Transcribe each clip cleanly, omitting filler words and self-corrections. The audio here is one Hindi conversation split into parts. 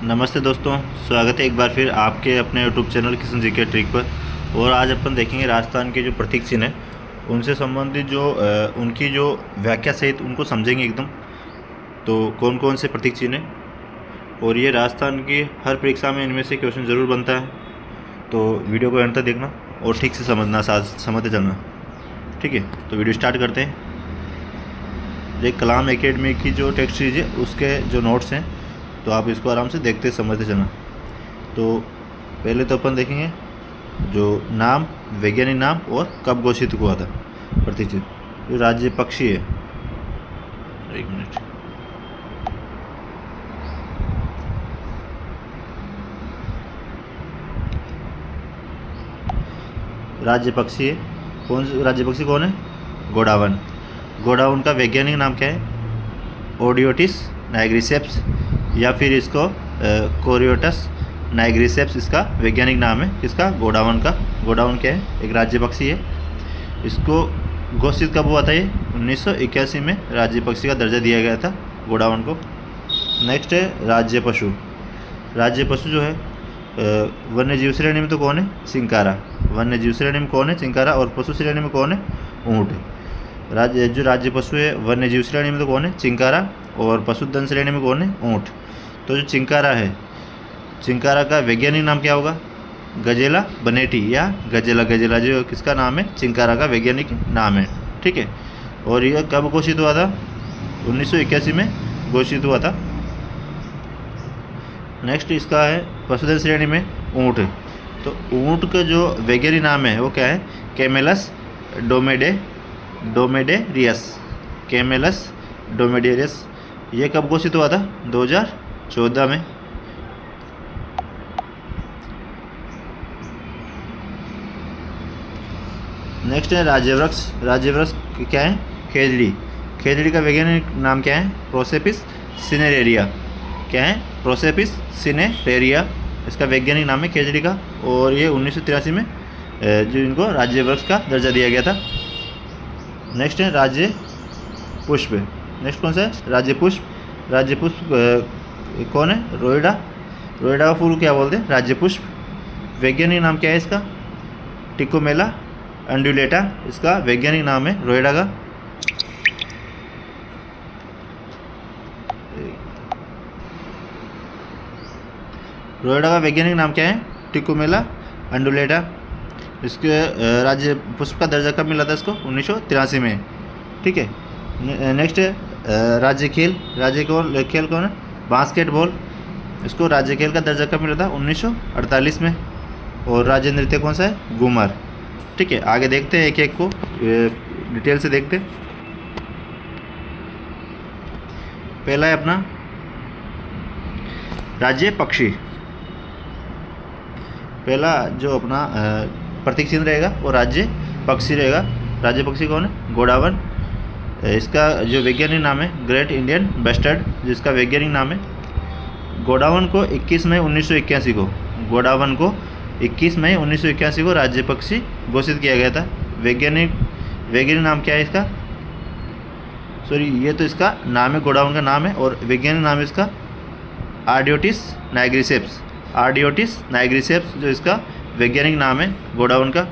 नमस्ते दोस्तों, स्वागत है एक बार फिर आपके अपने YouTube channel Kishan GK trick पर। और आज अपन देखेंगे राजस्थान के जो प्रतीक चिन्ह हैं उनसे संबंधित जो उनकी जो व्याख्या सहित उनको समझेंगे एकदम। तो कौन कौन से प्रतीक चिन्ह हैं और ये राजस्थान की हर परीक्षा में इनमें से क्वेश्चन ज़रूर बनता है। तो वीडियो को एंड तक देखना और ठीक से समझना, साथ समझते चलना। ठीक है, तो वीडियो स्टार्ट करते हैं। ये कलाम एकेडमी की जो टेक्स्ट सीरीज है उसके जो नोट्स हैं, तो आप इसको आराम से देखते समझते चलना। तो पहले तो अपन देखेंगे जो नाम, वैज्ञानिक नाम और कब घोषित हुआ था प्रतीक चिन्ह। जो राज्य पक्षी है, एक मिनट, राज्य पक्षी है। कौन राज्य पक्षी कौन है? गोडावन। गोडावन का वैज्ञानिक नाम क्या है? ओडियोटिस नाइग्रिसेप्स, या फिर इसको कोरियोटस नाइग्रिसेप्स इसका वैज्ञानिक नाम है। किसका? गोडावन का। गोडावन क्या है? एक राज्य पक्षी है। इसको घोषित कब हुआ था? ये 1981 में राज्य पक्षी का दर्जा दिया गया था गोडावन को। नेक्स्ट है राज्य पशु। राज्य पशु जो है वन्य जीव श्रेणी में तो कौन है? चिंकारा। वन्य जीव श्रेणी में कौन है? चिंकारा। और पशु श्रेणी में कौन है? ऊँट। जो राज्य पशु है वन्य जीव श्रेणी में तो कौन है? चिंकारा। और पशुधन श्रेणी में कौन है? ऊँट। तो जो चिंकारा है, चिंकारा का वैज्ञानिक नाम क्या होगा? गजेला बनेटी या गजेला। गजेला जो किसका नाम है? चिंकारा का वैज्ञानिक नाम है। ठीक है, और यह कब घोषित हुआ था? 1981 में घोषित हुआ था। नेक्स्ट इसका है पशुधन श्रेणी में ऊँट। तो ऊँट का जो वैज्ञानिक नाम है वो क्या है? कैमेलस डोमेडेरियस। कैमेलस डोमेडेरियस। ये कब घोषित हुआ था? 2014 में। नेक्स्ट है राज्यवृक्ष। राज्यवृक्ष क्या है? खेजड़ी। खेजड़ी का वैज्ञानिक नाम क्या है? प्रोसेपिस सिनेरेरिया। क्या है? प्रोसेपिस सिनेरेरिया इसका वैज्ञानिक नाम है खेजड़ी का। और ये 1983 में जो इनको राज्यवृक्ष का दर्जा दिया गया था। नेक्स्ट है राज्य पुष्प। नेक्स्ट कौन सा है? राज्य पुष्प। राज्य पुष्प कौन है? रोइडा। रोइडा का फूल क्या बोलते हैं? राज्य पुष्प। वैज्ञानिक नाम क्या है इसका? टिकोमेला अंडुलेटा इसका वैज्ञानिक नाम है रोइडा का। रोइडा का वैज्ञानिक नाम क्या है? टिकोमेला अंडुलेटा। इसके राज्य पुष्प का दर्जा कब मिला था इसको? 1983 में। ठीक है, नेक्स्ट है राज्य खेल। राज्य खेल कौन है? बास्केटबॉल। इसको राज्य खेल का दर्जा कब मिला था? 1948 में। और राज्य नृत्य कौन सा है? घूमर। ठीक है, आगे देखते हैं एक एक को डिटेल से देखते हैं। पहला है अपना राज्य पक्षी। पहला जो अपना प्रतीक चिन्ह रहेगा वो राज्य पक्षी रहेगा। राज्य पक्षी कौन है? गोडावन। इसका जो वैज्ञानिक नाम है ग्रेट इंडियन बस्टर्ड, जिसका वैज्ञानिक नाम है। गोडावन को 21 मई 1981 को गोडावन को 21 मई 1981 को राज्य पक्षी घोषित किया गया था। वैज्ञानिक नाम क्या है इसका? सॉरी, ये तो इसका नाम है, गोडावन का नाम है। और वैज्ञानिक नाम है इसका आर्डियोटिस नाइग्रिसेप्स। आर्डियोटिस नाइग्रिसेप्स जो इसका वैज्ञानिक नाम है गोडावन का।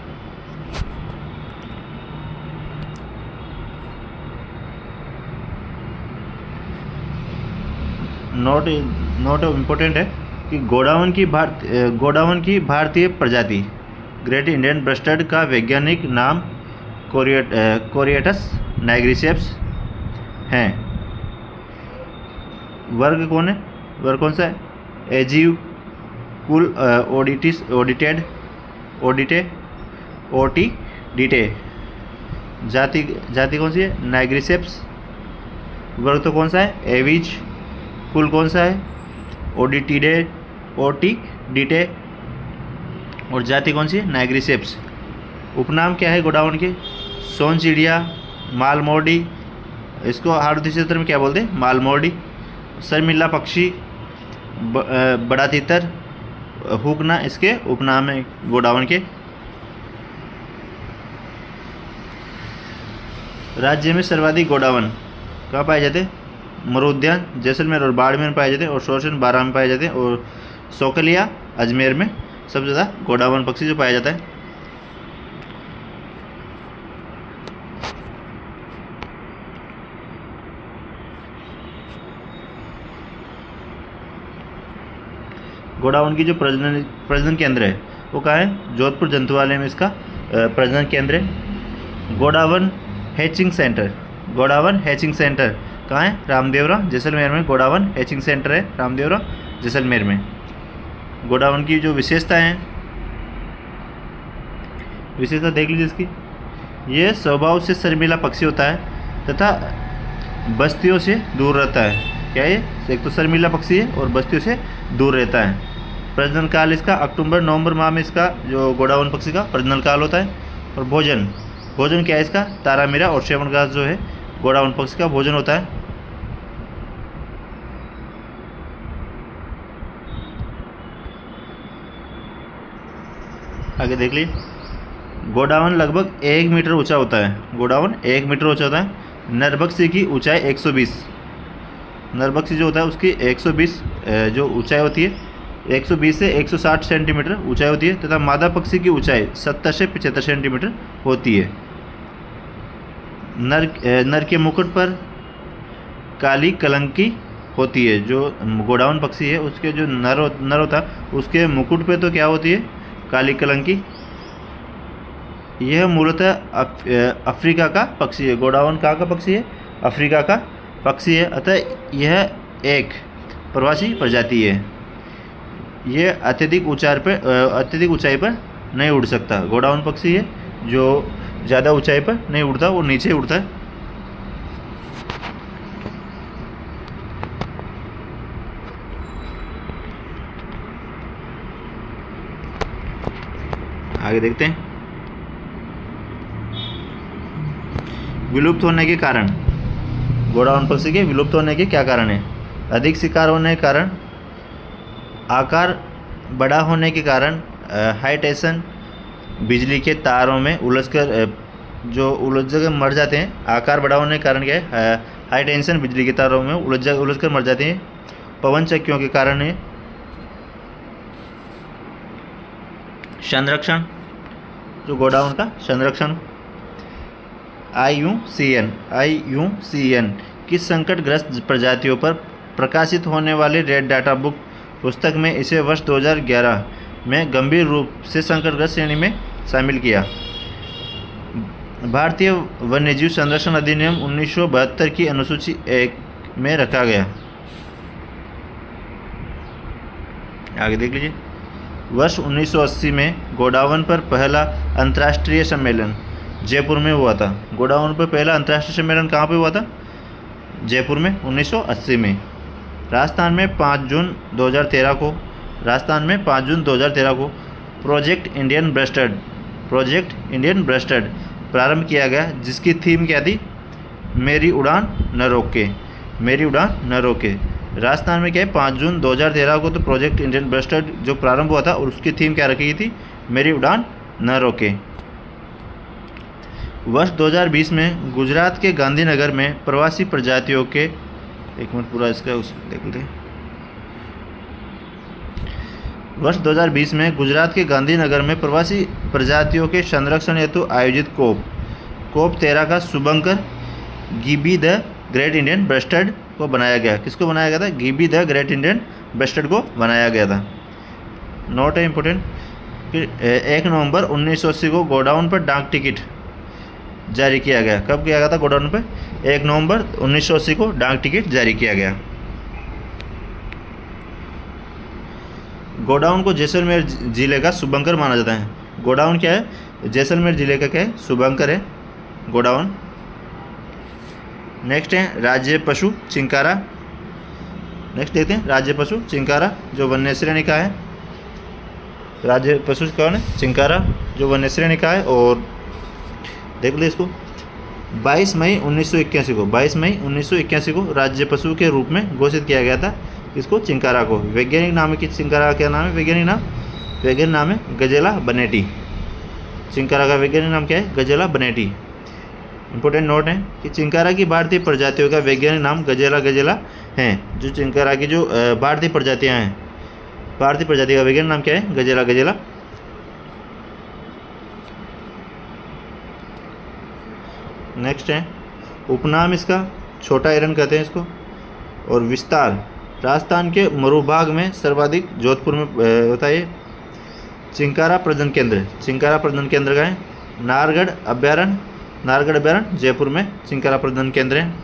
नोट इम्पोर्टेंट है कि गोडावन की भारतीय प्रजाति ग्रेट इंडियन बस्टर्ड का वैज्ञानिक नाम कोरियोटस नाइग्रिसेप्स हैं। वर्ग कौन है? वर्ग कौन सा है? एजीव। कुल ओटिडिटे। जाति कौन सी है? नाइग्रिसेप्स। वर्ग तो कौन सा है? एविज। कुल कौन सा है? ओटिडिटे। और जाति कौन सी है? नाइग्रिसेप्स। उपनाम क्या है गोडावन के? सोनचिड़िया, मालमोडी। इसको हार्दिक क्षेत्र में क्या बोलते हैं? मालमोडी। शर्मिला पक्षी, बड़ा तितर, हुकना इसके उपनाम है गोडावन के। राज्य में सर्वाधिक गोडावन कहाँ पाए जाते? मरु उद्यान जैसलमेर और बाड़मेर में पाए जाते हैं, और शोरशन बारां में पाए जाते हैं, और सोकलिया अजमेर में सबसे ज़्यादा गोडावण पक्षी जो पाया जाता है। गोडावण की जो प्रजनन केंद्र है वो कहाँ है? जोधपुर जंतुआलय में इसका प्रजनन केंद्र है। गोडावण हैचिंग सेंटर, गोडावण हैचिंग सेंटर कहाँ है? रामदेवरा जैसलमेर में गोडावण हैचिंग सेंटर है, रामदेवरा जैसलमेर में। गोडावण की जो विशेषताएं हैं, विशेषता देख लीजिए इसकी। ये स्वभाव से शर्मीला पक्षी होता है तथा बस्तियों से दूर रहता है। क्या ये? एक तो शर्मीला पक्षी है और बस्तियों से दूर रहता है। प्रजनन काल इसका अक्टूबर नवंबर माह में इसका जो गोडावण पक्षी का प्रजनन काल होता है। और भोजन क्या है इसका? तारामीरा और श्रवण घास जो है गोडावण पक्षी का भोजन होता है। आगे देख लीजिए। गोडावण लगभग 1 मीटर ऊंचा होता है। गोडावण 1 मीटर ऊंचा होता है। नरभक्षी की ऊंचाई 120, नरभक्षी जो होता है उसकी 120 जो ऊंचाई होती है, 120 से 160 सेंटीमीटर ऊंचाई होती है, तथा मादा पक्षी की ऊंचाई 70 से 75 सेंटीमीटर होती है। नर के मुकुट पर काली कलंकी होती है। जो गोडावण पक्षी है उसके जो नर होता है उसके मुकुट पे तो क्या होती है? काली कलंकी। यह मूलतः अफ्रीका का पक्षी है। गोडावण कहाँ का पक्षी है? अफ्रीका का पक्षी है। अतः यह एक प्रवासी प्रजाति है। यह अत्यधिक ऊंचाई पर नहीं उड़ सकता। गोडावण पक्षी है जो ज़्यादा ऊंचाई पर नहीं उड़ता, वो नीचे उड़ता है। आगे देखते हैं। विलुप्त होने के कारण, गोडावण पक्षी के विलुप्त होने के क्या कारण है? अधिक शिकार होने के कारण, आकार बड़ा होने के कारण, हाई टेंशन बिजली के तारों में उलझकर मर जाते हैं। आकार बड़ा होने के कारण क्या है? हाई टेंशन बिजली के तारों में उलझकर मर जाते हैं। पवन चक्कियों के कारण है। संरक्षण, जो गोडावण का संरक्षण, IUCN की संकटग्रस्त प्रजातियों पर प्रकाशित होने वाली रेड डाटा बुक पुस्तक में इसे वर्ष 2011 में गंभीर रूप से संकटग्रस्त श्रेणी में शामिल किया। भारतीय वन्यजीव संरक्षण अधिनियम 1972 की अनुसूची 1 में रखा गया। आगे देख लीजिए। वर्ष 1980 में गोडावण पर पहला अंतर्राष्ट्रीय सम्मेलन जयपुर में हुआ था। गोडावण पर पहला अंतर्राष्ट्रीय सम्मेलन कहाँ पे हुआ था? जयपुर में 1980 में। राजस्थान में 5 जून 2013 को प्रोजेक्ट इंडियन ब्रेस्टेड प्रारंभ किया गया, जिसकी थीम क्या थी? मेरी उड़ान न रोके। राजस्थान में क्या है? 5 जून 2013 को तो प्रोजेक्ट इंडियन ब्रेस्टेड जो प्रारंभ हुआ था और उसकी थीम क्या रखी गई थी? मेरी उड़ान न रोके। वर्ष 2020 में गुजरात के गांधीनगर में प्रवासी प्रजातियों के वर्ष 2020 में गुजरात के गांधीनगर में प्रवासी प्रजातियों के संरक्षण हेतु आयोजित कोप 13 का शुभंकर गिबी द ग्रेट इंडियन ब्रेस्टेड को बनाया गया। किसको बनाया गया था? गिबी द ग्रेट इंडियन ब्रेस्टेड को बनाया गया था। नोट है इम्पोर्टेंट कि 1 नवंबर 1980 को गोडाउन पर डाक टिकट जारी किया गया। कब किया गया था? गोडाउन पर 1 नवंबर 1980 को डाक टिकट जारी किया गया। गोडाउन को जैसलमेर जिले का शुभंकर माना जाता है। गोडाउन क्या है? जैसलमेर जिले का क्या है? शुभंकर है गोडाउन। नेक्स्ट है राज्य पशु चिंकारा। नेक्स्ट देखते हैं राज्य पशु चिंकारा जो वन्य श्रेणी का है। राज्य पशु कौन है? चिंकारा जो वन्य श्रेणी का है। और देख लीजिए इसको 22 मई 1981 को राज्य पशु के रूप में घोषित किया गया था। इसको चिंकारा को। वैज्ञानिक नाम है कि चिंकारा क्या नाम है? वैज्ञानिक नाम है गजेला बनेटी। चिंकारा का वैज्ञानिक नाम क्या है? गजेला बनेटी। इंपॉर्टेंट नोट है कि चिंकारा की भारतीय प्रजातियों का वैज्ञानिक नाम गजेला गजेला है। जो चिंकारा की जो भारतीय प्रजातियां हैं, भारतीय प्रजाति का वैज्ञानिक नाम क्या है? गजेला गजेला। नेक्स्ट है उपनाम इसका छोटा हिरन कहते हैं इसको। और विस्तार राजस्थान के मरुभाग में सर्वाधिक जोधपुर में होता है। चिंकारा प्रजनन केंद्र, चिंकारा प्रजनन केंद्र का है नाहरगढ़ अभ्यारण्य, नाहरगढ़ अभ्यारण्य जयपुर में चिंकारा प्रजनन केंद्र है।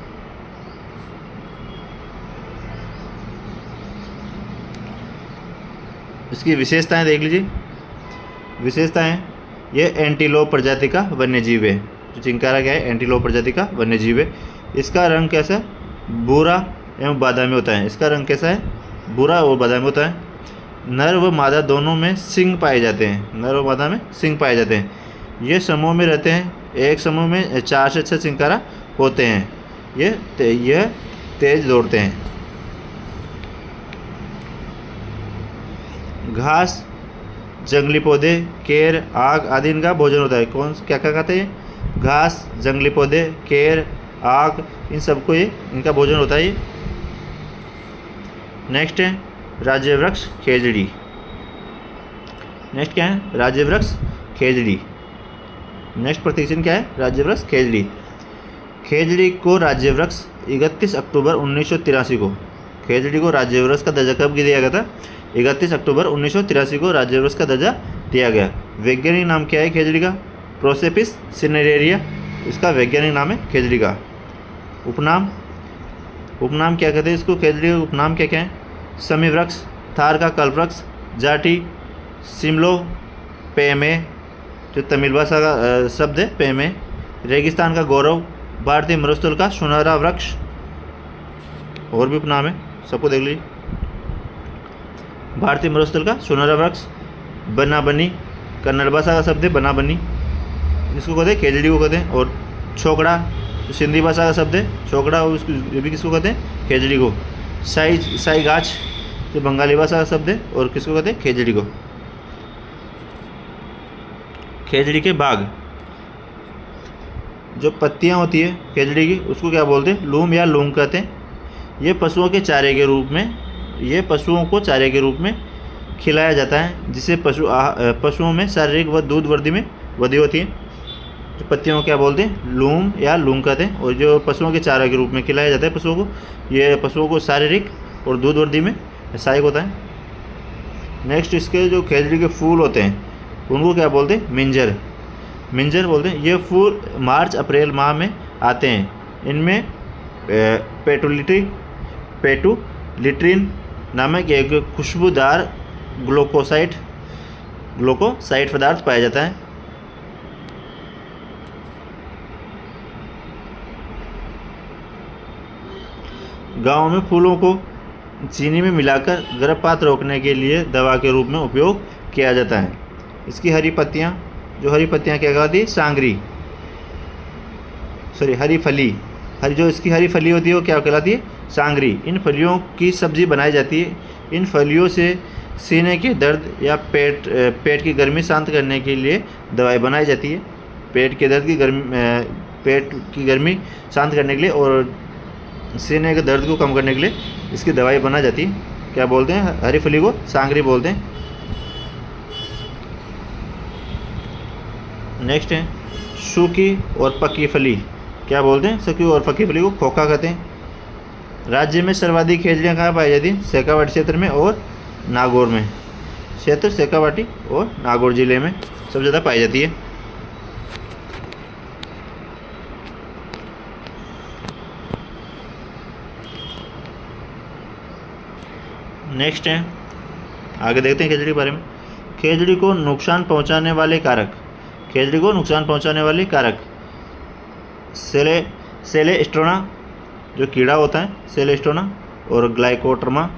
इसकी विशेषताएं देख लीजिए। विशेषताएं, ये एंटीलोप प्रजाति का वन्यजीव है। जो चिंकारा क्या है? एंटीलोप प्रजाति का वन्यजीव है। इसका रंग कैसा है? भूरा एवं बादामी होता है। इसका रंग कैसा है? भूरा और बादामी होता है। नर व मादा दोनों में सींग पाए जाते हैं। नर व मादा में सींग पाए जाते हैं। ये समूह में रहते हैं। एक समूह में 4 से 6 चिंकारा होते हैं। यह तेज दौड़ते हैं। घास, जंगली पौधे, केर, आग आदि इनका भोजन होता है। कौन क्या क्या खाते हैं? घास, जंगली पौधे, केर, आग, इन सबको ये इनका भोजन होता है। ये नेक्स्ट है राज्य वृक्ष खेजड़ी। नेक्स्ट क्या है? राज्य वृक्ष खेजड़ी। नेक्स्ट प्रतिष्ठान क्या है? राज्य वृक्ष खेजड़ी। खेजड़ी को राज्य वृक्ष 31 अक्टूबर 1983 को, खेजड़ी को राज्य वृक्ष का दर्जा कब दिया गया था? 31 अक्टूबर 1983 को राज्य वृक्ष का दर्जा दिया गया। वैज्ञानिक नाम क्या है खेजड़ी का? प्रोसेपिस सिनेरेरिया इसका वैज्ञानिक नाम है खेजड़ी का। उपनाम, उपनाम क्या कहते हैं इसको? खेजड़ी का उपनाम क्या क्या है? समी वृक्ष, थार का कल्पवृक्ष, जाटी, सिमलो, पेमे जो तमिल भाषा का शब्द है पेमे, रेगिस्तान का गौरव, भारतीय मरुस्थल का सुनहरा वृक्ष। और भी उपनाम है, सबको देख लीजिए। भारतीय मरुस्थल का सुनहरा वृक्ष, बना बनी कन्नड़ भाषा का शब्द है बना बनी, इसको कहते हैं खेजड़ी को कहते हैं। और छोकड़ा जो सिंधी भाषा का शब्द है छोकड़ा, ये भी किसको कहते हैं? खेजड़ी को। साई गाछ जो बंगाली भाषा का शब्द है और किसको कहते हैं? खेजड़ी को। खेजड़ी के बाग, जो पत्तियां होती है खेजड़ी की उसको क्या बोलते हैं? लूम या लूम कहते हैं। ये पशुओं के चारे के रूप में, ये पशुओं को चारे के रूप में खिलाया जाता है, जिससे पशुओं में शारीरिक व दूध वृद्धि में वृद्धि होती है। जो पत्तियों को क्या बोलते हैं? लूम या लूम कहते हैं। और जो पशुओं के चारा के रूप में खिलाया जाता है पशुओं को, ये पशुओं को शारीरिक और दूध वृद्धि में सहायक होता है। नेक्स्ट इसके जो खेजड़ी के फूल होते हैं उनको क्या बोलते हैं? मिंजर, मिंजर बोलते हैं। ये फूल मार्च अप्रैल माह में आते हैं। इनमें पेटुलिट्रिन नामक एक खुशबूदार ग्लूकोसाइड पदार्थ पाया जाता है। गाँव में फूलों को चीनी में मिलाकर गर्भपात रोकने के लिए दवा के रूप में उपयोग किया जाता है। इसकी हरी पत्तियाँ, जो हरी पत्तियाँ क्या कहती है? सांगरी, हरी फली, जो इसकी हरी फली होती है वो क्या कहलाती है? सांगरी। इन फलियों की सब्जी बनाई जाती है। इन फलियों से सीने के दर्द या पेट की गर्मी शांत करने के लिए दवाई बनाई जाती है। पेट की गर्मी शांत करने के लिए और सीने के दर्द को कम करने के लिए इसकी दवाई बनाई जाती है। क्या बोलते हैं? हरी फली को सांगरी बोलते हैं। नेक्स्ट है सूखी और पकी फली, क्या बोलते हैं? सूखी और पकी फली को खोखा कहते हैं। राज्य में सर्वाधिक खेजड़ियाँ कहाँ पाई जाती हैं? शेखावाटी क्षेत्र में और नागौर में। क्षेत्र शेखावाटी और नागौर जिले में सबसे ज़्यादा पाई जाती है। नेक्स्ट है, आगे देखते हैं खेजड़ी के बारे में। खेजड़ी को नुकसान पहुंचाने वाले कारक, खेजड़ी को नुकसान पहुंचाने वाले कारक सेलेस्ट्रोना जो कीड़ा होता है सेलेस्ट्रोना, और ग्लाइकोट्रमा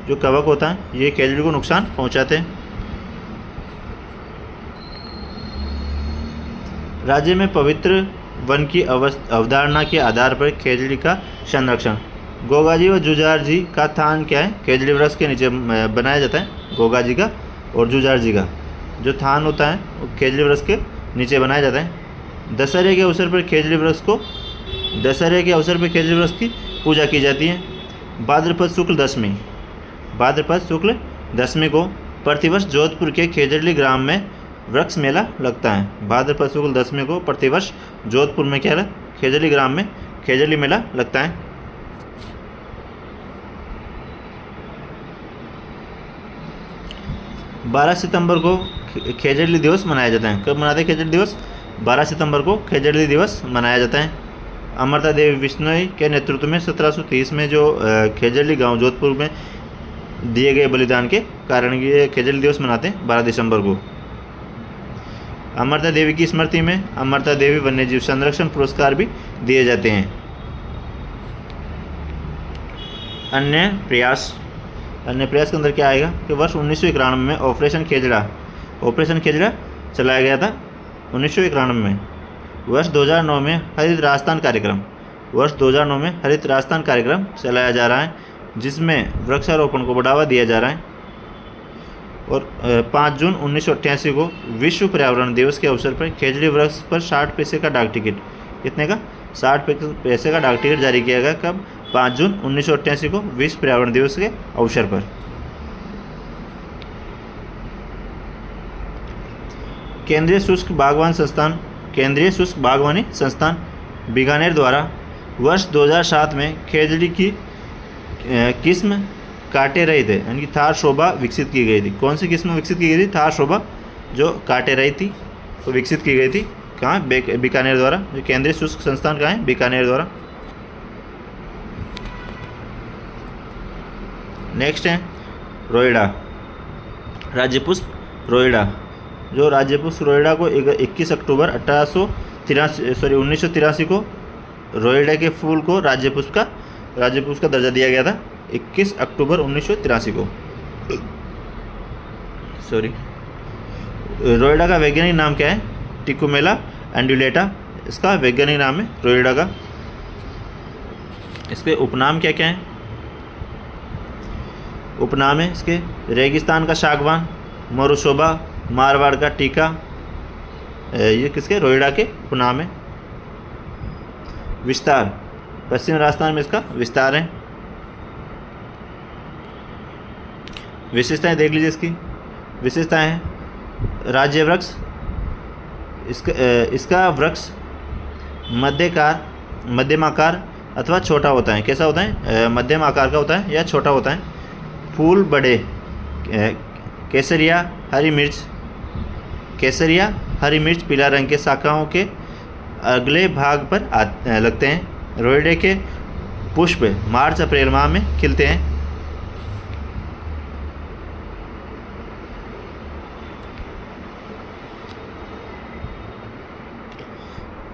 जो कवक होता है, ये खेजड़ी को नुकसान पहुंचाते हैं। राज्य में पवित्र वन की अवधारणा के आधार पर खेजड़ी का संरक्षण। गोगा जी और जुझार जी का थान क्या है? खेजड़ी वृक्ष के नीचे बनाया जाता है। गोगा जी का और जुझार जी का जो थान होता है वो खेजड़ी वृक्ष के नीचे बनाया जाता है। दशहरे के अवसर पर खेजड़ी वृक्ष की पूजा की जाती है। भाद्रपद शुक्ल दशमी को प्रतिवर्ष जोधपुर के खेजड़ी ग्राम में वृक्ष मेला लगता है। भाद्रपद शुक्ल दशमी को प्रतिवर्ष जोधपुर में क्या खेजड़ी ग्राम में खेजड़ी मेला लगता है। 12 सितंबर को खेजड़ी दिवस मनाया जाता है। कब मनाते हैं खेजड़ी दिवस? 12 सितंबर को खेजड़ी दिवस मनाया जाता है। अमृता देवी बिश्नोई के नेतृत्व में 1730 में जो खेजड़ी गांव जोधपुर में दिए गए बलिदान के कारण ये खेजड़ी दिवस मनाते हैं 12 दिसंबर को। अमृता देवी की स्मृति में अमृता देवी वन्यजीव संरक्षण पुरस्कार भी दिए जाते हैं। अन्य प्रयास के अंदर क्या आएगा कि वर्ष 1991 में ऑपरेशन खेजड़ा चलाया गया था 1991 में। वर्ष 2009 में हरित राजस्थान कार्यक्रम चलाया जा रहा है, जिसमें वृक्षारोपण को बढ़ावा दिया जा रहा है। और 5 जून 1988 को विश्व पर्यावरण दिवस के अवसर पर खेजड़ी वृक्ष पर 60 पैसे का डाक टिकट, कितने का? 60 पैसे का डाक टिकट जारी किया गया। कब? 5 जून 1988 को विश्व पर्यावरण दिवस के अवसर पर। केंद्रीय शुष्क बागवानी संस्थान बीकानेर द्वारा वर्ष 2007 में खेजड़ी की किस्म काटे रही थे यानी कि थार शोभा विकसित की गई थी। कौन सी किस्म विकसित की गई थी? थार शोभा जो काटे रही थी तो विकसित की गई थी। कहाँ? बीकानेर द्वारा। जो केंद्रीय शुष्क संस्थान कहाँ है? बीकानेर द्वारा। नेक्स्ट है रोइडा, राज्यपुष्प रोइडा। जो राज्यपुष्प रोइडा को 21 अक्टूबर 1983 को रोइडा के फूल को राज्यपुष्प का दर्जा दिया गया था। 21 अक्टूबर 1983 को। रोइडा का वैज्ञानिक नाम क्या है? टिकुमेला एंडुलेटा इसका वैज्ञानिक नाम है रोइडा का। इसके उपनाम क्या क्या हैं? उपनाम है इसके रेगिस्तान का सागवान, मरुशोभा, मारवाड़ का टीका। ये किसके? रोइडा के उपनाम है। विस्तार, पश्चिम राजस्थान में इसका विस्तार है। विशेषताएं देख लीजिए इसकी। विशेषताएं: राज्य वृक्ष, इसका वृक्ष मध्यमाकार अथवा छोटा होता है। कैसा होता है? मध्यम आकार का होता है या छोटा होता है। फूल बड़े, केसरिया हरी मिर्च पीला रंग के शाखाओं के अगले भाग पर लगते हैं। रोइडे के पुष्प मार्च अप्रैल माह में खिलते हैं।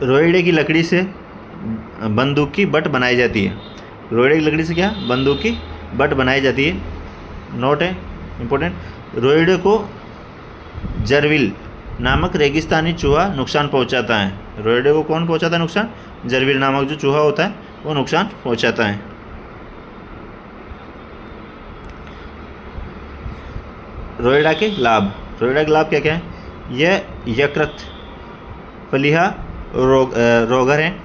रोइडे की लकड़ी से बंदूक की बट बनाई जाती है। रोइडे की लकड़ी से क्या? बंदूक की बट बनाई जाती है। नोट है इम्पोर्टेंट। रोइडे को जरविल नामक रेगिस्तानी चूहा नुकसान पहुंचाता है। रोइडे को कौन पहुंचाता है नुकसान? जरविल नामक जो चूहा होता है वो नुकसान पहुंचाता है। रोइडा के लाभ क्या क्या है? यह यकृत, प्लीहा रोगर है।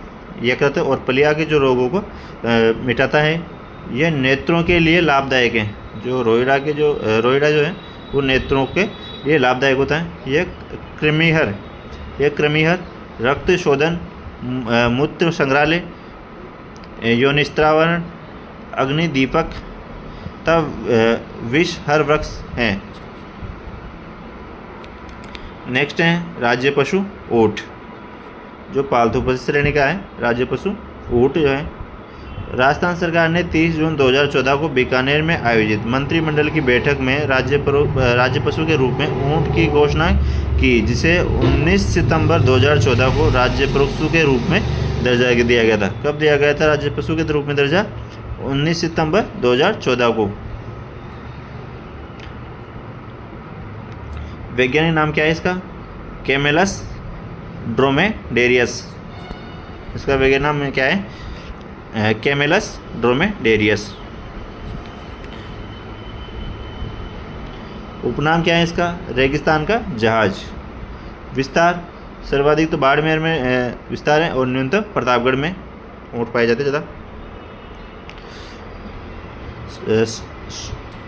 यकृत और प्लीहा के जो रोगों को मिटाता है। यह नेत्रों के लिए लाभदायक है। जो रोइडा जो है वो नेत्रों के लिए लाभदायक होता है। यह कृमिहर रक्त शोधन, मूत्र संग्रहालय, योनिस्त्रावरण, अग्निदीपक तब विषहर वृक्ष हैं। नेक्स्ट है राज्य पशु ऊँट, जो पालतू पशु श्रेणी का है। राज्य पशु ऊँट जो है, राजस्थान सरकार ने 30 जून 2014 को बीकानेर में आयोजित मंत्रिमंडल की बैठक में राज्य पशु के रूप में ऊँट की घोषणा की, जिसे 19 सितंबर 2014 को राज्य पशु के रूप में दर्जा दिया गया था। कब दिया गया था राज्य पशु के रूप में दर्जा? 19 सितंबर 2014 को। वैज्ञानिक नाम क्या है इसका? कैमेलस ड्रोमेडेरियस। इसका वैज्ञानिक नाम क्या है? कैमेलस ड्रोमेडेरियस। उपनाम क्या है इसका? रेगिस्तान का जहाज। विस्तार, सर्वाधिक तो बाड़मेर में विस्तार है और न्यूनतम प्रतापगढ़ में ऊँट पाए जाते ज़्यादा।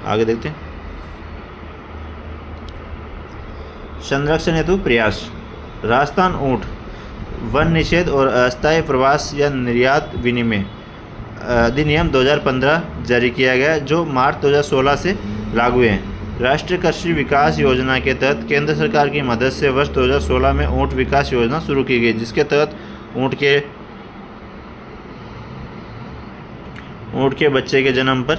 आगे देखते हैं। संरक्षण हेतु प्रयास। राजस्थान ऊँट वन निषेध और अस्थायी प्रवास या निर्यात विनिमय अधिनियम 2015 जारी किया गया, जो मार्च 2016 से लागू है। राष्ट्रीय कृषि विकास योजना के तहत केंद्र सरकार की मदद से वर्ष 2016 में ऊँट विकास योजना शुरू की गई, जिसके तहत ऊँट के बच्चे के जन्म पर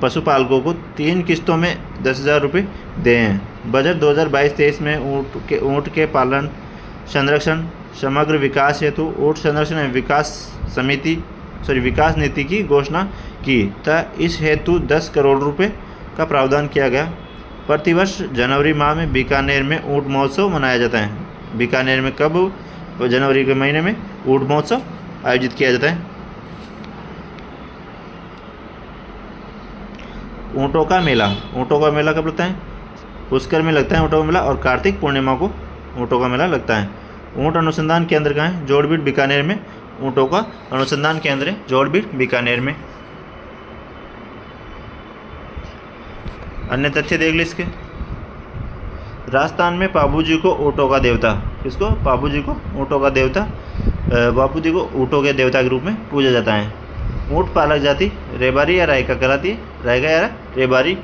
पशुपालकों को 3 किस्तों में 10,000 रुपये दिए हैं। बजट 2022-23 में ऊँट के पालन संरक्षण समग्र विकास हेतु ऊँट संरक्षण एवं विकास नीति की घोषणा की तथा इस हेतु 10 करोड़ रुपए का प्रावधान किया गया। प्रतिवर्ष जनवरी माह में बीकानेर में ऊँट महोत्सव मनाया जाता है। बीकानेर में कब? जनवरी के महीने में ऊँट महोत्सव आयोजित किया जाता है। ऊँटों का मेला कब लगता है? पुष्कर में लगता है ऊँटों का मेला, और कार्तिक पूर्णिमा को ऊँटों का मेला लगता है। ऊँट अनुसंधान केंद्र कहाँ है? जोड़बीड़ बीकानेर में ऊँटों का अनुसंधान केंद्र है, जोड़बीड़ बीकानेर में। अन्य तथ्य देख ली इसके। राजस्थान में बापूजी को ऊँटों का देवता, किसको? बापूजी को ऊँटों का देवता, बापूजी को ऊँटों के देवता के रूप में पूजा जाता है। ऊँट पालक जाति रेबारी या रायका कहलाती है, रायका या रेबारी।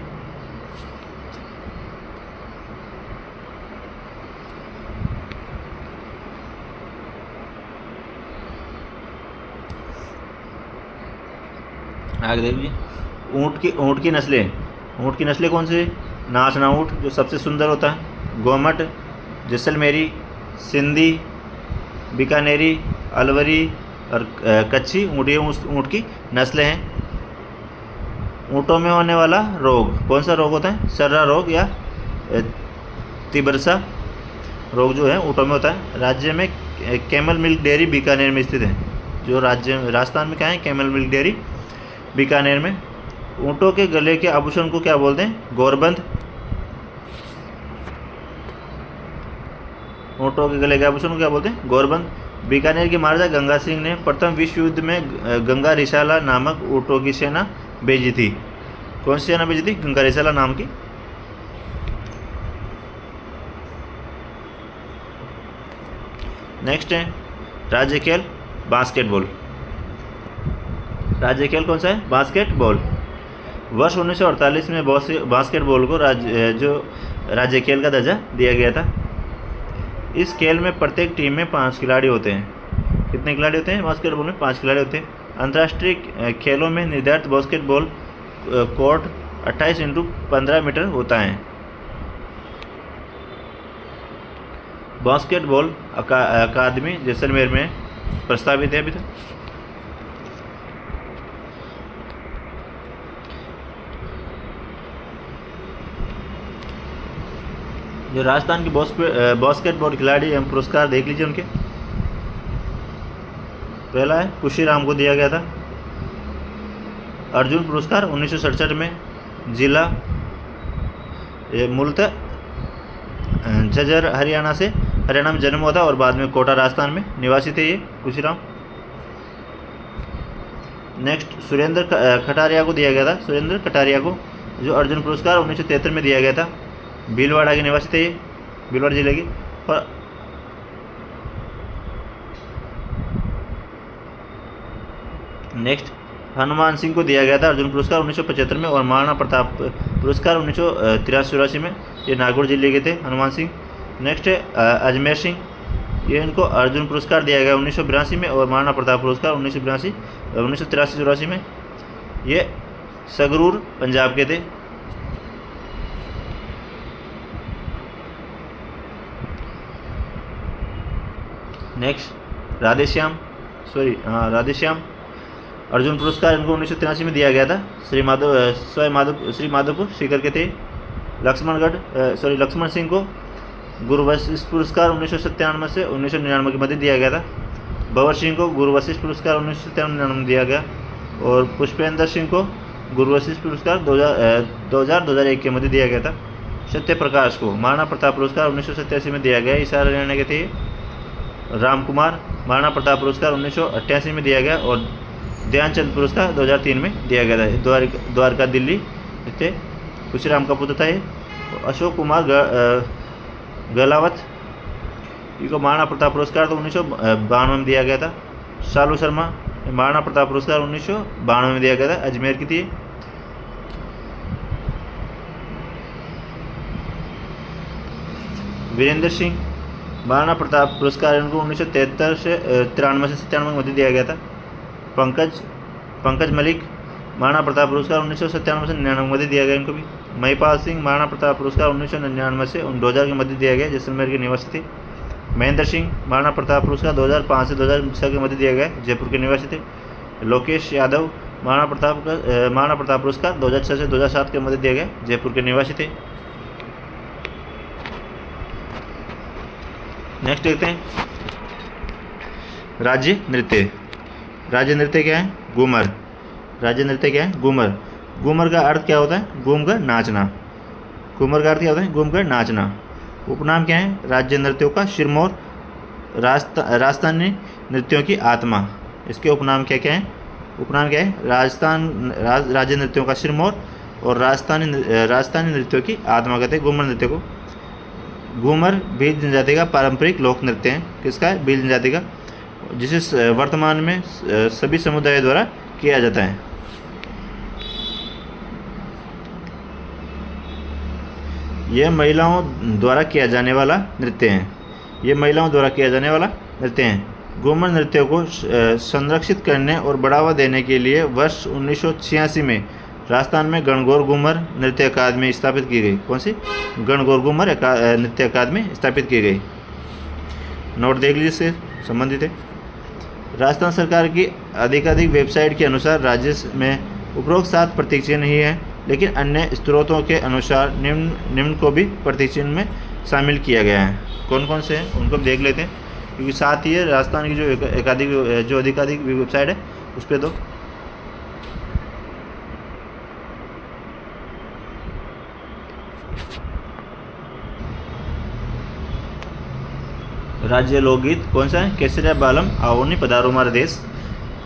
आगे देख लीजिए। ऊँट की नस्लें कौन सी? नाचना ऊँट जो सबसे सुंदर होता है, गोमट, जैसलमेरी, सिंधी, बीकानेरी, अलवरी और कच्छी ऊँट की नस्लें हैं। ऊँटों में होने वाला रोग कौन सा रोग होता है? सर्रा रोग या तिबरसा रोग जो है ऊँटों में होता है। राज्य में कैमल मिल्क डेयरी बीकानेर में स्थित है। जो राजस्थान में क्या है? कैमल मिल्क डेयरी बीकानेर में। ऊँटों के गले के आभूषण को क्या बोलते हैं? गौरबंद। ऊँटों के गले के आभूषण को क्या बोलते हैं? गौरबंद। बीकानेर के महाराजा गंगा सिंह ने प्रथम विश्व युद्ध में गंगा रिसाला नामक ऊँटों की सेना भेजी थी। कौन सी सेना भेजी थी? गंगा रिसाला नाम की। नेक्स्ट है राज्य खेल बास्केटबॉल। राज्य खेल कौन सा है? बास्केटबॉल। वर्ष 1948 में बास्केटबॉल को राज्य खेल का दर्जा दिया गया था। इस खेल में प्रत्येक टीम में 5 खिलाड़ी होते हैं। कितने खिलाड़ी होते हैं? बास्केटबॉल में 5 खिलाड़ी होते हैं। अंतर्राष्ट्रीय खेलों में निर्धारित बास्केटबॉल कोर्ट 28x15 मीटर होता है। बास्केटबॉल अकादमी जैसलमेर में प्रस्तावित है अभी तक। जो राजस्थान के बास्केटबॉल खिलाड़ी एवं पुरस्कार देख लीजिए उनके। पहला है खुशीराम को दिया गया था अर्जुन पुरस्कार 1967 में। जिला मूलतः झज्जर हरियाणा में जन्म हुआ था और बाद में कोटा राजस्थान में निवासी थे ये खुशीराम। नेक्स्ट सुरेंद्र कटारिया को दिया गया था। सुरेंद्र कटारिया को जो अर्जुन पुरस्कार 1973 में दिया गया था। भीलवाड़ा के निवासी थे ये, भीलवाड़ा जिले के। और नेक्स्ट हनुमान सिंह को दिया गया था अर्जुन पुरस्कार 1975 में और महाराणा प्रताप पुरस्कार 1983-84 में। ये नागौर जिले के थे हनुमान सिंह। नेक्स्ट है अजमेर सिंह, ये इनको अर्जुन पुरस्कार दिया गया 1982 में और महाराणा प्रताप पुरस्कार 1983-84 में। ये संगरूर पंजाब के थे। नेक्स्ट राधेश्याम अर्जुन पुरस्कार इनको 1983 में दिया गया था। श्री माधोपुर सीकर के थे। लक्ष्मण सिंह को गुरु वशिष्ठ पुरस्कार 1997 से 1999 के मध्य दिया गया था। भंवर सिंह को गुरु वशिष्ठ पुरस्कार 1997-99 में दिया गया और पुष्पेंद्र सिंह को गुरु वशिष्ठ पुरस्कार 2000-2001 के मध्य दिया गया था। सत्य प्रकाश को महाराणा प्रताप पुरस्कार 1987 में दिया गया, इस हरियाणा के थे राम कुमार। महाराणा प्रताप पुरस्कार 1988 में दिया गया और ध्यानचंद पुरस्कार 2003 में दिया गया था। द्वारका दिल्ली थे, खुशीराम का पुत्र था ये। अशोक कुमार गहलावत, इनको महाराणा प्रताप पुरस्कार तो 1992 में दिया गया था। शालू शर्मा, महाराणा प्रताप पुरस्कार 1992 में दिया गया था, अजमेर की थी। वीरेंद्र सिंह, महाराणा प्रताप पुरस्कार इनको 1973 से 93 से 97 के मध्य दिया गया था। पंकज मलिक, महाराणा प्रताप पुरस्कार 1997 से 99 के मध्य दिया गया इनको भी। महिपाल सिंह, महाराणा प्रताप पुरस्कार 1999 से 2000 के मध्य दिया गया, जैसलमेर के निवासी थे। महेंद्र सिंह, महाराणा प्रताप पुरस्कार 2005 से 2006 के मध्य दिया गया, जयपुर के निवासी थे। लोकेश यादव, महाराणा प्रताप पुरस्कार 2006 से 2007 के मध्य दिया गया, जयपुर के निवासी थे। नेक्स्ट देखते हैं राज्य नृत्य। राज्य नृत्य क्या है? घूमर। राज्य नृत्य क्या है? घूमर। घूमर का अर्थ क्या होता है? घूमकर नाचना। घूमर का अर्थ क्या होता है? घूमकर नाचना। उपनाम क्या है? राज्य नृत्यों का सिरमौर, राजस्थानी नृत्यों की आत्मा। इसके उपनाम क्या क्या है? उपनाम क्या है? राज्य नृत्यों का सिरमौर और राजस्थानी नृत्यों की आत्मा कहते हैं घूमर नृत्य को। घूमर भील जनजाति का पारंपरिक लोक नृत्य है। किसका है? भील जनजाति का, जिसे वर्तमान में सभी समुदायों द्वारा किया जाता है। यह महिलाओं द्वारा किया जाने वाला नृत्य है। ये महिलाओं द्वारा किया जाने वाला नृत्य है। घूमर नृत्य को संरक्षित करने और बढ़ावा देने के लिए वर्ष 1986 में राजस्थान में गणगौर घूमर नृत्य अकादमी स्थापित की गई। कौन सी? गणगौर घूमर नृत्य अकादमी स्थापित की गई। नोट देख लीजिए, इससे संबंधित है। राजस्थान सरकार की आधिकारिक वेबसाइट के अनुसार राज्य में उपरोक्त 7 प्रतीक चिन्ह ही है, लेकिन अन्य स्रोतों के अनुसार निम्न को भी प्रतीक चिन्ह में शामिल किया गया है। कौन कौन से हैं उनको देख लेते हैं, क्योंकि साथ ही राजस्थान की जो आधिकारिक वेबसाइट है उस पर दो। राज्य लोकगीत कौन सा है? केसरिया बालम आओनी पधारो मारे देश।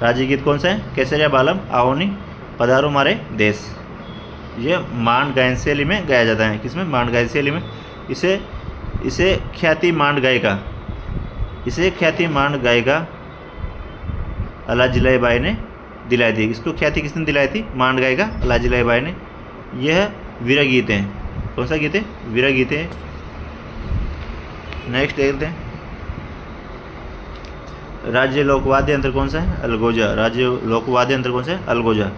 राज्य गीत कौन सा है? केसरिया बालम आओनी पधारो मारे देश। ये मांड गायन शैली में गाया जाता है। किसमें? मांड गायन शैली में। इसे ख्याति मांड गायिका अलाजिलाई बाई ने दिलाई थी। इसको ख्याति किसने दिलाई थी? मांड गायिका अलाजिलाई बाई ने। यह वीरा गीत है। कौन सा गीत है? वीरा गीत है। नेक्स्ट देखते हैं, राज्य लोकवाद्य यंत्र कौन सा है? अलगोजा। राज्य लोकवाद्य यंत्र कौन सा है? अलगोजा।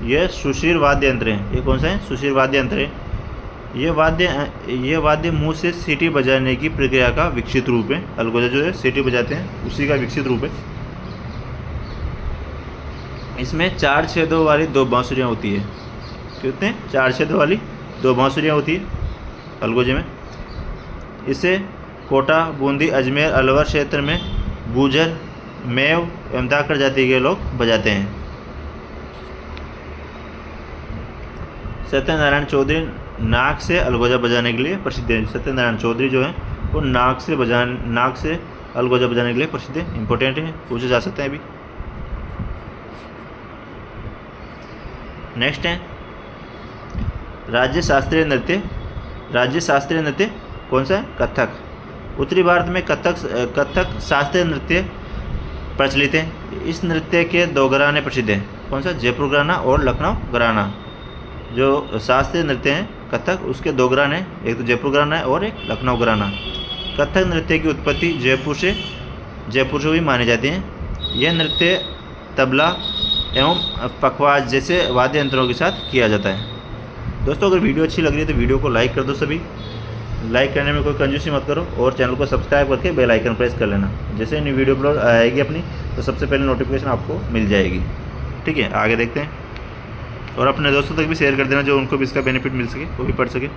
यह सुशीर वाद्य यंत्र है। ये कौन सा है? सुशीर वाद्य यंत्र है। ये वाद्य मुंह से सीटी बजाने की प्रक्रिया का विकसित रूप है। अलगोजा जो है सीटी बजाते हैं उसी का विकसित रूप है। इसमें 4 छेदों वाली 2 बांसुरियाँ होती है। कितने? 4 छेदों वाली 2 बांसुरियाँ होती है अलगोजे में। इसे कोटा, बूंदी, अजमेर, अलवर क्षेत्र में गुजर, मेव एवं धाकड़ जाति के लोग बजाते हैं। सत्यनारायण चौधरी नाक से अलगोजा बजाने के लिए प्रसिद्ध है। सत्यनारायण चौधरी जो है वो नाक से अलगोजा बजाने के लिए प्रसिद्ध है। इंपॉर्टेंट है, पूछे जा सकते हैं अभी। नेक्स्ट है राज्य शास्त्रीय नृत्य। राज्य शास्त्रीय नृत्य कौन सा है? कथक। उत्तरी भारत में कथक शास्त्रीय नृत्य प्रचलित है। इस नृत्य के 2 घराने प्रसिद्ध हैं। कौन सा? जयपुर घराना और लखनऊ घराना। जो शास्त्रीय नृत्य हैं कथक, उसके 2 घराने, एक तो जयपुर घराना है और एक लखनऊ घराना। कथक नृत्य की उत्पत्ति जयपुर से भी मानी जाती है। यह नृत्य तबला एवं पखवाज जैसे वाद्य यंत्रों के साथ किया जाता है। दोस्तों, अगर वीडियो अच्छी लग रही है तो वीडियो को लाइक कर दो। सभी लाइक करने में कोई कंजूसी मत करो और चैनल को सब्सक्राइब करके बेल आइकन प्रेस कर लेना। जैसे न्यू वीडियो अपलोड आएगी अपनी तो सबसे पहले नोटिफिकेशन आपको मिल जाएगी। ठीक है, आगे देखते हैं। और अपने दोस्तों तक भी शेयर कर देना जो उनको भी इसका बेनिफिट मिल सके, वो भी पढ़ सके।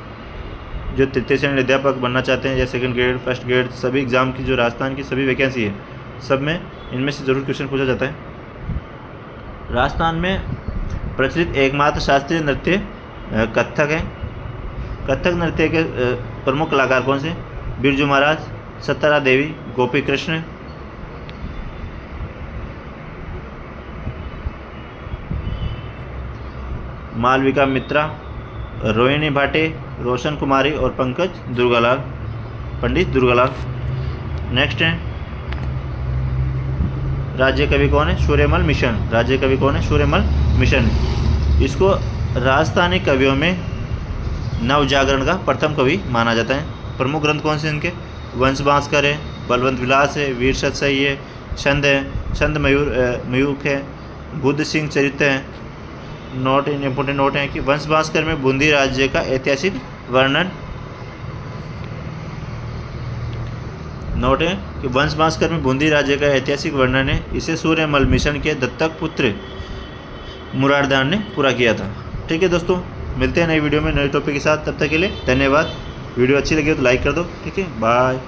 जो तृतीय श्रेणी अध्यापक बनना चाहते हैं या 2nd ग्रेड, 1st ग्रेड, सभी एग्ज़ाम की जो राजस्थान की सभी वैकेंसी है सब में इनमें से ज़रूर क्वेश्चन पूछा जाता है। राजस्थान में प्रचलित एकमात्र शास्त्रीय नृत्य कथक है। कथक नृत्य के प्रमुख कलाकार कौन से? बिरजू महाराज, सत्तारा देवी, गोपी कृष्ण। मालविका मित्रा, रोहिणी भाटे, रोशन कुमारी और पंडित दुर्गालाल। नेक्स्ट है राज्य कवि कौन है? सूर्यमल मिशन। राज्य कवि कौन है? सूर्यमल मिशन। इसको राजस्थानी कवियों में नवजागरण का प्रथम कवि माना जाता है। प्रमुख ग्रंथ कौन से इनके? वंश भास्कर है, बलवंत विलास है, वीर सतसई है, छंद है, छंद मयूख है, बुद्ध सिंह चरित्र है। नोट इंपॉर्टेंट नोट है कि वंश भास्कर में बूंदी राज्य का ऐतिहासिक वर्णन। नोट है कि वंश भास्कर में बूंदी राज्य का ऐतिहासिक वर्णन है। इसे सूर्यमल मिशन के दत्तक पुत्र मुरारदान ने पूरा किया था। ठीक है दोस्तों, मिलते हैं नई वीडियो में नए टॉपिक के साथ। तब तक के लिए धन्यवाद। वीडियो अच्छी लगी हो तो लाइक कर दो। ठीक है, बाय।